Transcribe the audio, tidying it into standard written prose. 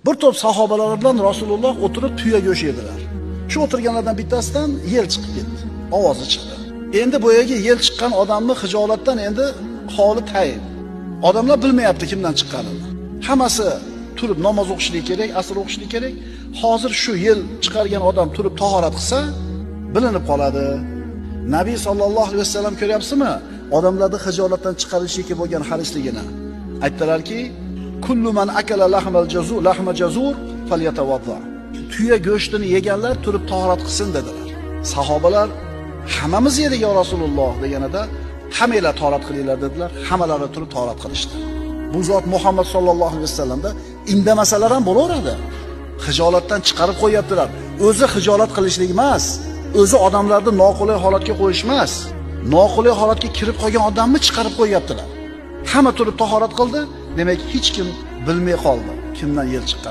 Bir to'p sahobalar bilan Rasululloh o'tirib tuya go'sht yedilar. Shu o'tirganlardan bittasidan yel chiqib ketdi. Ovozi chiqdi. Endi boyagi yel chiqqan odamni xijolatdan endi holi tayin. Odamlar bilmayapti kimdan chiqqanini. Hammasi turib namoz o'qishligi kerak, asr o'qishligi kerak. Hozir shu yel chiqargan odam turib tahorat qilsa, bilinib qoladi. Nabiy sallallohu alayhi vasallam ko'ryapsizmi? Odamlarni xijolatdan chiqarishga bo'lgan harisligini. Aytdilarki, kullu man akala lahma jazur falyatawadda. Tuya go'shtini yeganlar turib tahorat qilsin dedilar. Sahobalar hammamiz yedik ya Rasululloh deganida, hammanglar tahorat qilinglar dedilar. Hammalari turib tahorat qilishdi. Bu zot Muhammad sallallohu alayhi vasallamda indamasalar ham bo'laveradi. Xijolatdan chiqarib qo'yaptilar. O'zi xijolat qilishlik emas, o'zi odamlarni noqulay holatga qo'yish emas. Noqulay holatga kirib qolgan odamni chiqarib qo'yaptilar. Hamma turib tahorat qildi, demak hech kim bilmay qoldi kimdan yel chiqqan.